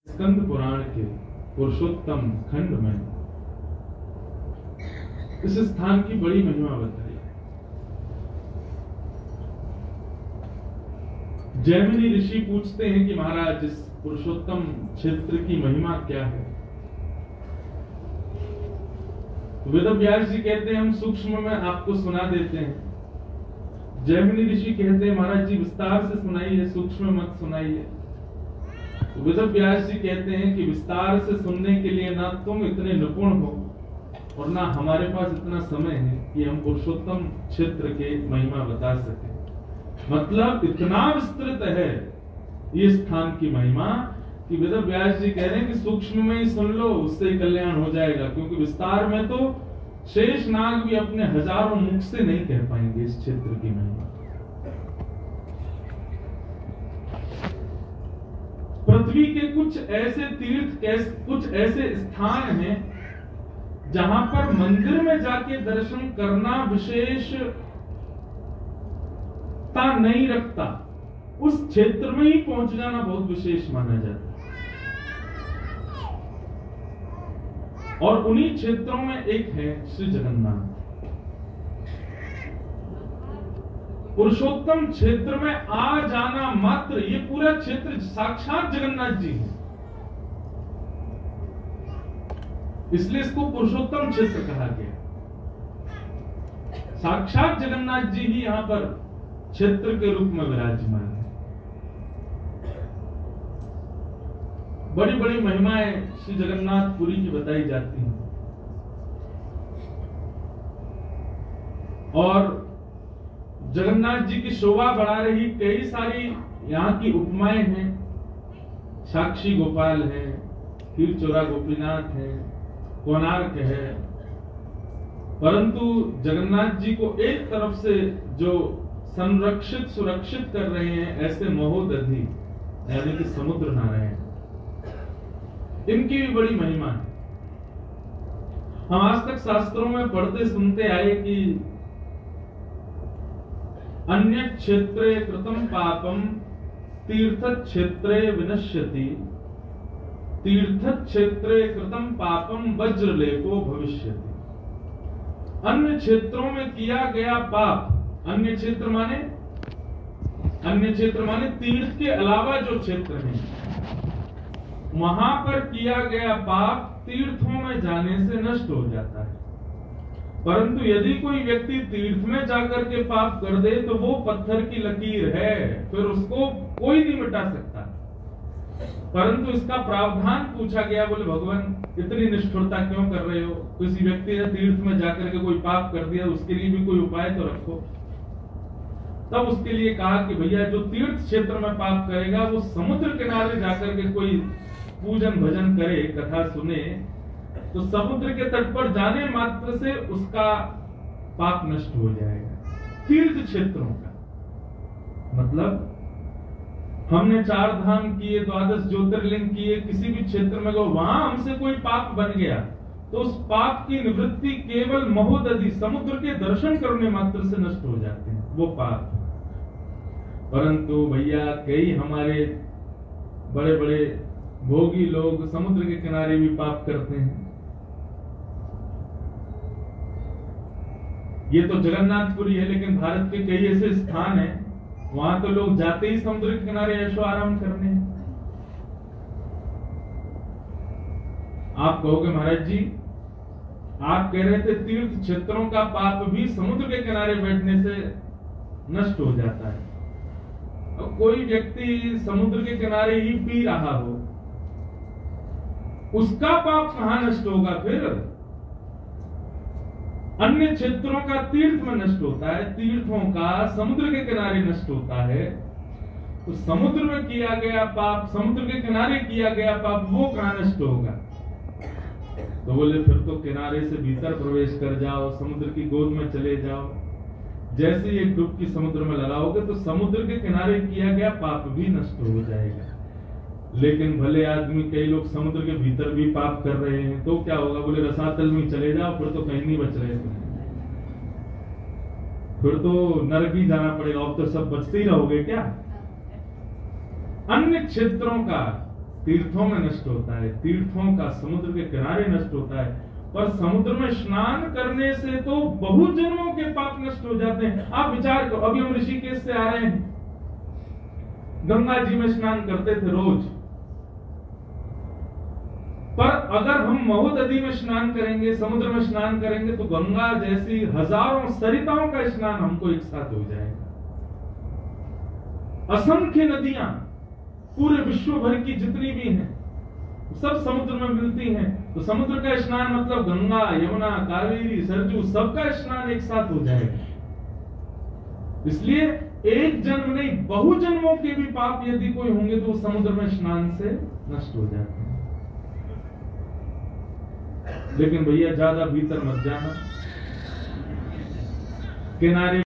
स्कंद पुराण के पुरुषोत्तम खंड में इस स्थान की बड़ी महिमा बताई है। जैमिनी ऋषि पूछते हैं कि महाराज इस पुरुषोत्तम क्षेत्र की महिमा क्या है। वेदव्यास जी कहते हैं हम सूक्ष्म में आपको सुना देते हैं। जैमिनी ऋषि कहते हैं महाराज जी विस्तार से सुनाइए, सूक्ष्म मत सुनाइए। वेदव्यास जी कहते हैं कि विस्तार से सुनने के लिए ना तुम इतने निपुण हो और ना हमारे पास इतना समय है कि हम पुरुषोत्तम क्षेत्र के महिमा बता सके। मतलब इतना विस्तृत है ये स्थान की महिमा कि वेदव्यास जी कह रहे हैं कि सूक्ष्म में ही सुन लो, उससे ही कल्याण हो जाएगा। क्योंकि विस्तार में तो शेष नाग भी अपने हजारों मुख से नहीं कह पाएंगे इस क्षेत्र की महिमा। पृथ्वी के कुछ ऐसे तीर्थ, कुछ ऐसे स्थान हैं जहां पर मंदिर में जाके दर्शन करना विशेषता नहीं रखता, उस क्षेत्र में ही पहुंच जाना बहुत विशेष माना जाता है। और उन्हीं क्षेत्रों में एक है श्री जगन्नाथ। पुरुषोत्तम क्षेत्र में आ जाना मात्र ये पूरा क्षेत्र साक्षात जगन्नाथ जी है, इसलिए इसको पुरुषोत्तम क्षेत्र कहा गया। साक्षात जगन्नाथ जी ही यहां पर क्षेत्र के रूप में विराजमान है। बड़ी बड़ी महिमाएं श्री जगन्नाथपुरी की बताई जाती हैं और जगन्नाथ जी की शोभा बढ़ा रही कई सारी यहाँ की उपमाएं हैं। साक्षी गोपाल है, खीरचोरा गोपीनाथ है, कोणार्क है। परंतु जगन्नाथ जी को एक तरफ से जो संरक्षित सुरक्षित कर रहे हैं ऐसे महोदधि यानी कि समुद्र नारायण, इनकी भी बड़ी महिमा है। हम आज तक शास्त्रों में पढ़ते सुनते आए कि अन्य क्षेत्रे कृतं पापम तीर्थ क्षेत्रे विनश्यति, तीर्थ क्षेत्रे कृतं पापम वज्रलेपो भविष्यति। अन्य क्षेत्रों में किया गया पाप, अन्य क्षेत्र माने तीर्थ के अलावा जो क्षेत्र है, वहां पर किया गया पाप तीर्थों में जाने से नष्ट हो जाता है। परंतु यदि कोई व्यक्ति तीर्थ में जाकर के पाप कर दे तो वो पत्थर की लकीर है, फिर उसको कोई नहीं मिटा सकता। परंतु इसका प्रावधान पूछा गया, बोले भगवान इतनी निष्ठुरता क्यों कर रहे हो? किसी व्यक्ति ने तीर्थ में जाकर के कोई पाप कर दिया, उसके लिए भी कोई उपाय तो रखो। तब उसके लिए कहा कि भैया जो तीर्थ क्षेत्र में पाप करेगा वो समुद्र किनारे जाकर के कोई पूजन भजन करे, कथा सुने, तो समुद्र के तट पर जाने मात्र से उसका पाप नष्ट हो जाएगा। तीर्थ क्षेत्रों का मतलब हमने 4 धाम किए, 12 ज्योतिर्लिंग किए, किसी भी क्षेत्र में गए, वहां हमसे कोई पाप बन गया तो उस पाप की निवृत्ति केवल महोदधि समुद्र के दर्शन करने मात्र से नष्ट हो जाते हैं वो पाप। परंतु भैया कई हमारे बड़े बड़े भोगी लोग समुद्र के किनारे भी पाप करते हैं। ये तो जगन्नाथपुरी है, लेकिन भारत के कई ऐसे स्थान हैं वहां तो लोग जाते ही समुद्र के किनारे ऐशो आराम करने हैं। आप कहोगे महाराज जी आप कह रहे थे तीर्थ क्षेत्रों का पाप भी समुद्र के किनारे बैठने से नष्ट हो जाता है। और कोई व्यक्ति समुद्र के किनारे ही पी रहा हो, उसका पाप कहां नष्ट होगा? फिर अन्य क्षेत्रों का तीर्थ में नष्ट होता है, तीर्थों का समुद्र के किनारे नष्ट होता है। तो समुद्र में किया गया पाप, समुद्र के किनारे किया गया पाप वो कहां नष्ट होगा? तो बोले फिर तो किनारे से भीतर प्रवेश कर जाओ, समुद्र की गोद में चले जाओ। जैसे ही एक डुबकी समुद्र में लगाओगे तो समुद्र के किनारे किया गया पाप भी नष्ट हो जाएगा। लेकिन भले आदमी, कई लोग समुद्र के भीतर भी पाप कर रहे हैं, तो क्या होगा? बोले रसातल में चले जाओ, फिर तो कहीं नहीं बच रहे, फिर तो नरक ही जाना पड़ेगा। अब तो सब बचते ही रहोगे क्या? अन्य क्षेत्रों का तीर्थों में नष्ट होता है, तीर्थों का समुद्र के किनारे नष्ट होता है, पर समुद्र में स्नान करने से तो बहुत जन्मों के पाप नष्ट हो जाते हैं। आप विचार करो, अभी हम ऋषिकेश से आ रहे हैं, गंगा जी में स्नान करते थे रोज, पर अगर हम महोदधि में स्नान करेंगे, समुद्र में स्नान करेंगे, तो गंगा जैसी हजारों सरिताओं का स्नान हमको एक साथ हो जाएगा। असंख्य नदियां पूरे विश्व भर की जितनी भी हैं सब समुद्र में मिलती हैं, तो समुद्र का स्नान मतलब गंगा, यमुना, कावेरी, सरजू सबका स्नान एक साथ हो जाएगा। इसलिए एक जन्म नहीं, बहु जन्मों के भी पाप यदि कोई होंगे तो समुद्र में स्नान से नष्ट हो जाते हैं। लेकिन भैया ज्यादा भीतर मत जाना, किनारे